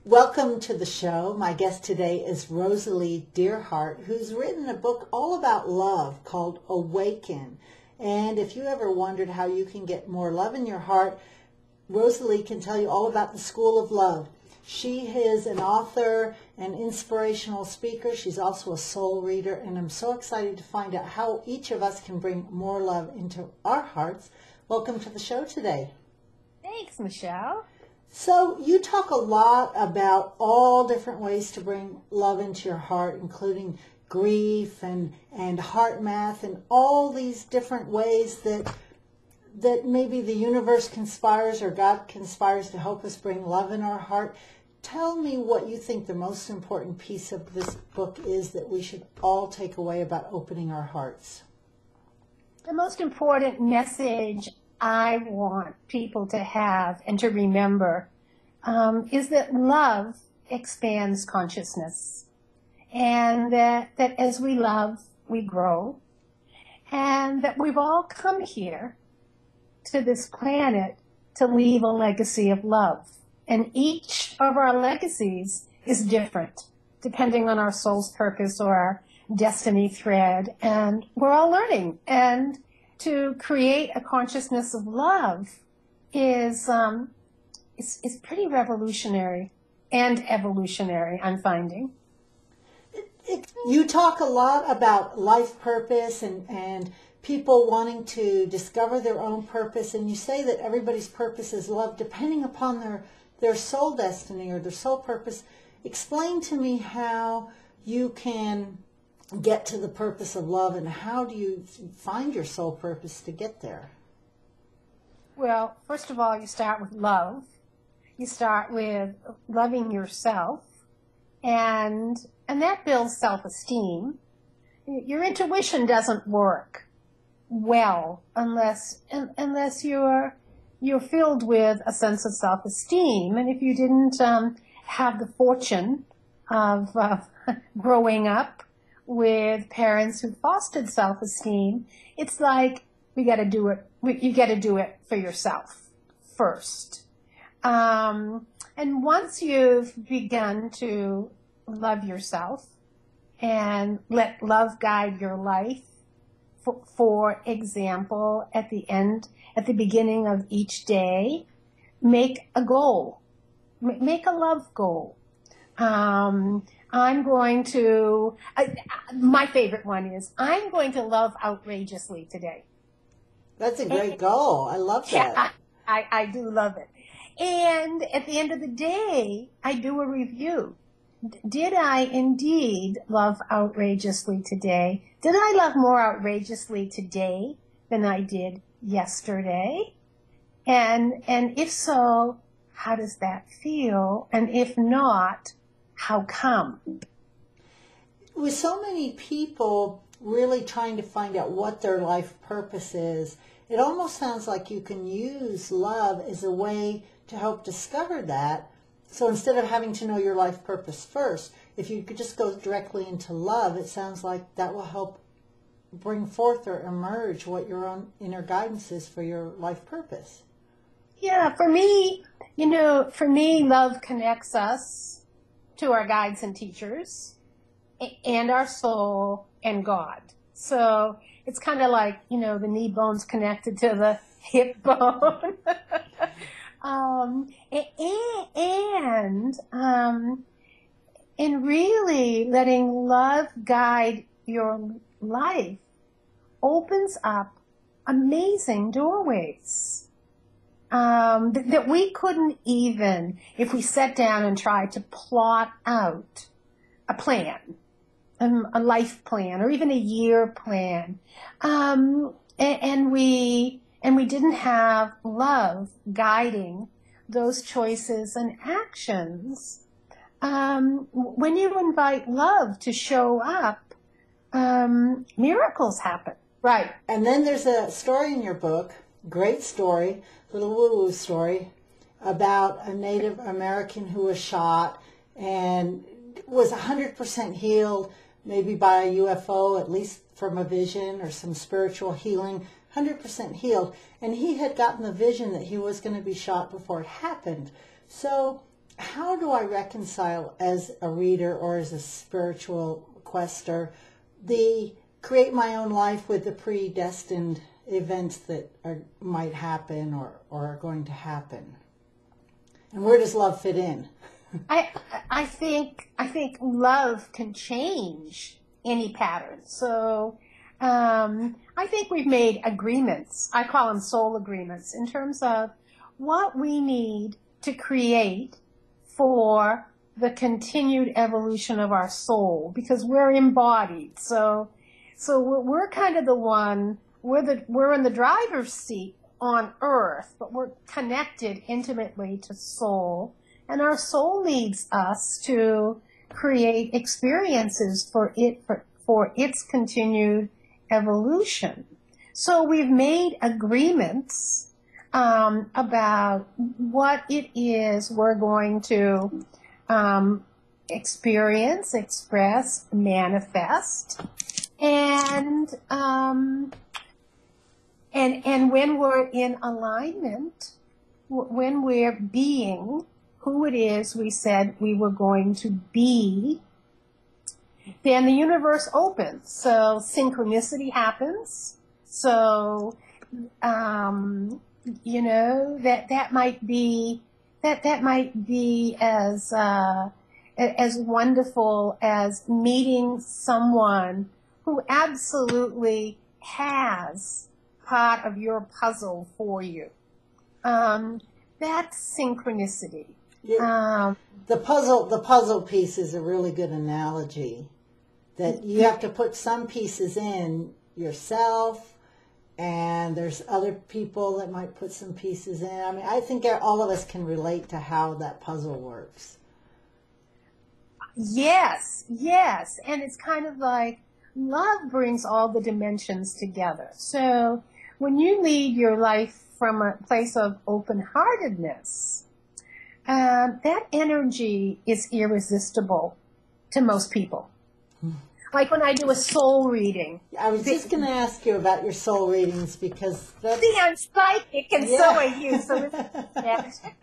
Welcome to the show. My guest today is Rosalie Dearhart, who's written a book all about love called Awaken. And if you ever wondered how you can get more love in your heart, Rosalie can tell you all about the School of Love. She is an author and inspirational speaker. She's also a soul reader, and I'm so excited to find out how each of us can bring more love into our hearts. Welcome to the show today. Thanks, Michelle. So you talk a lot about all different ways to bring love into your heart, including grief and heart math and all these different ways that maybe the universe conspires or God conspires to help us bring love in our heart. Tell me what you think the most important piece of this book is that we should all take away about opening our hearts. The most important message I want people to have and to remember is that love expands consciousness, and that as we love, we grow, and that we've all come here to this planet to leave a legacy of love. And each of our legacies is different, depending on our soul's purpose or our destiny thread, and we're all learning. And to create a consciousness of love is pretty revolutionary and evolutionary, I'm finding. You talk a lot about life purpose and people wanting to discover their own purpose, and you say that everybody's purpose is love depending upon their soul destiny or their soul purpose. Explain to me how you can get to the purpose of love, and how do you find your soul purpose to get there? Well, first of all, you start with love. You start with loving yourself, and that builds self-esteem. Your intuition doesn't work well unless you're filled with a sense of self-esteem. And if you didn't have the fortune of growing up with parents who fostered self-esteem, it's like you got to do it for yourself first. And once you've begun to love yourself and let love guide your life, for example, at the beginning of each day, make a goal, make a love goal. I'm going to, my favorite one is, I'm going to love outrageously today. That's a great goal. I love that. Yeah, I do love it. And at the end of the day, I do a review. Did I indeed love outrageously today? Did I love more outrageously today than I did yesterday? And if so, how does that feel? And if not, how come? With so many people really trying to find out what their life purpose is, it almost sounds like you can use love as a way to help discover that. So instead of having to know your life purpose first, if you could just go directly into love, it sounds like that will help bring forth or emerge what your own inner guidance is for your life purpose. Yeah, for me, love connects us to our guides and teachers and our soul and God. So it's kind of like, the knee bone's connected to the hip bone. And really letting love guide your life opens up amazing doorways that we couldn't even, if we sat down and tried to plot out a plan, a life plan, or even a year plan, and we didn't have love guiding those choices and actions. When you invite love to show up, miracles happen. Right. And then there's a story in your book, great story, little woo-woo story, about a Native American who was shot and was 100% healed, maybe by a UFO, at least from a vision or some spiritual healing, 100% healed. And he had gotten the vision that he was going to be shot before it happened. So how do I reconcile as a reader or as a spiritual quester the create my own life with the predestined events that might happen or are going to happen? And where does love fit in? I think love can change any pattern. So I think we've made agreements. I call them soul agreements in terms of what we need to create for the continued evolution of our soul, because we're embodied. So we're kind of the one. We're in the driver's seat on earth, but we're connected intimately to soul, and our soul leads us to create experiences for its continued evolution. So we've made agreements about what it is we're going to experience, express, manifest, and when we're in alignment, when we're being who it is we said we were going to be, then the universe opens. So synchronicity happens. So, you know, that might be as wonderful as meeting someone who absolutely has part of your puzzle for you. That's synchronicity. Yeah. The puzzle piece is a really good analogy, that you have to put some pieces in yourself, and there's other people that might put some pieces in. I mean, I think all of us can relate to how that puzzle works. Yes. And it's kind of like love brings all the dimensions together. So when you lead your life from a place of open-heartedness, that energy is irresistible to most people. Like when I do a soul reading. I was just going to ask you about your soul readings, because that's... See, I'm psychic, and so are you, so this is magic.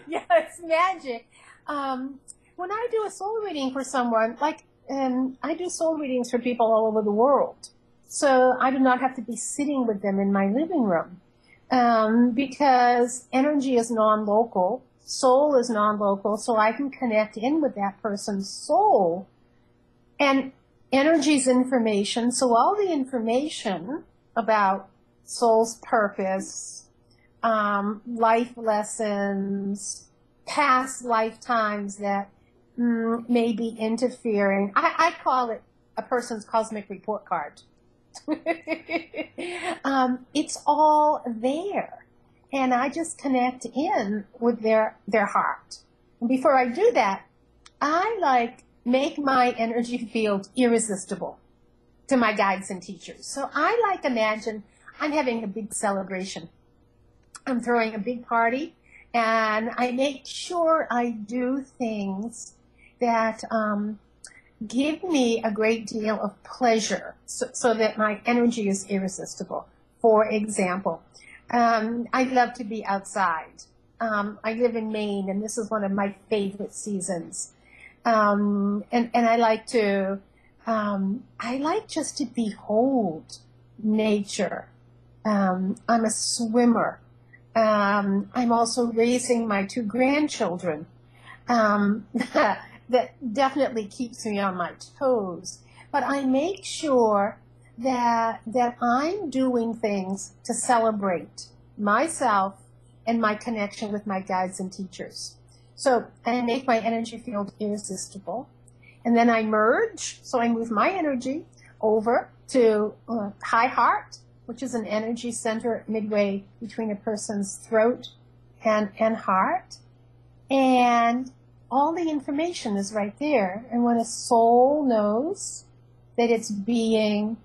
Yeah, it's magic. When I do a soul reading for someone, I do soul readings for people all over the world. So I do not have to be sitting with them in my living room, because energy is non-local, soul is non-local, so I can connect in with that person's soul. And energy is information, so all the information about soul's purpose, life lessons, past lifetimes that may be interfering. I call it a person's cosmic report card. It's all there, and I just connect in with their heart. And before I do that, I make my energy field irresistible to my guides and teachers. So I imagine I'm having a big celebration. I'm throwing a big party, and I make sure I do things that give me a great deal of pleasure, so that my energy is irresistible. For example, I love to be outside. I live in Maine, and this is one of my favorite seasons. And I like just to behold nature. I'm a swimmer. I'm also raising my 2 grandchildren. That definitely keeps me on my toes. But I make sure that I'm doing things to celebrate myself and my connection with my guides and teachers. So I make my energy field irresistible. And then I merge, so I move my energy over to high heart, which is an energy center midway between a person's throat and heart. And all the information is right there. And when a soul knows that it's being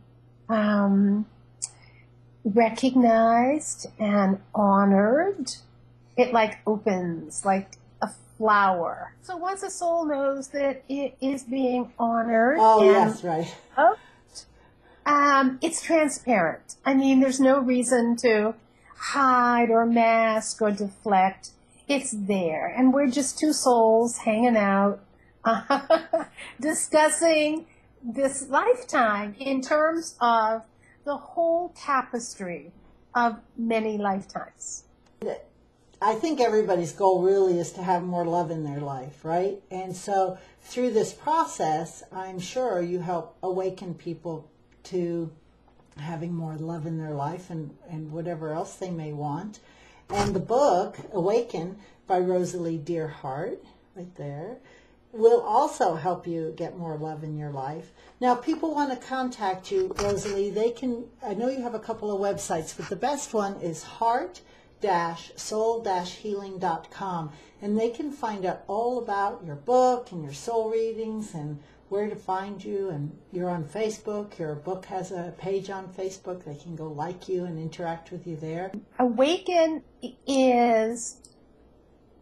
recognized and honored, it opens like a flower. So once a soul knows that it is being honored, yes, right. It's transparent. I mean, there's no reason to hide or mask or deflect. it's there. And we're just two souls hanging out, discussing this lifetime in terms of the whole tapestry of many lifetimes. I think everybody's goal really is to have more love in their life, right? And so through this process, I'm sure you help awaken people to having more love in their life and whatever else they may want. And the book, Awaken, by Rosalie Dearheart, right there, will also help you get more love in your life. Now, if people want to contact you, Rosalie, they can, I know you have a couple of websites, but the best one is heart-soul-healing.com, and they can find out all about your book and your soul readings and where to find you. And you're on Facebook. Your book has a page on Facebook. They can go like you and interact with you there. Awaken is,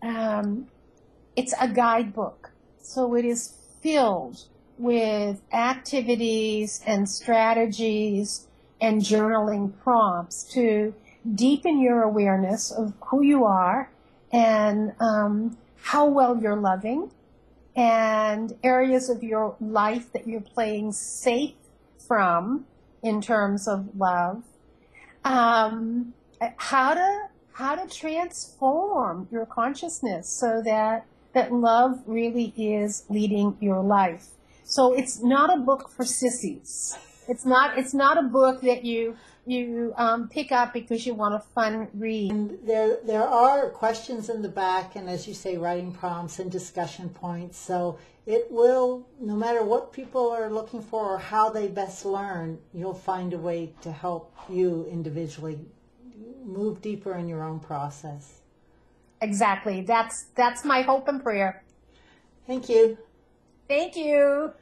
it's a guidebook. So it is filled with activities and strategies and journaling prompts to deepen your awareness of who you are and how well you're loving, and areas of your life that you're playing safe from in terms of love, how to transform your consciousness so that love really is leading your life. So it's not a book for sissies. It's not a book that you pick up because you want a fun read. And there are questions in the back, and as you say, writing prompts and discussion points. So it will, no matter what people are looking for or how they best learn, you'll find a way to help you individually move deeper in your own process. Exactly. That's my hope and prayer. Thank you. Thank you.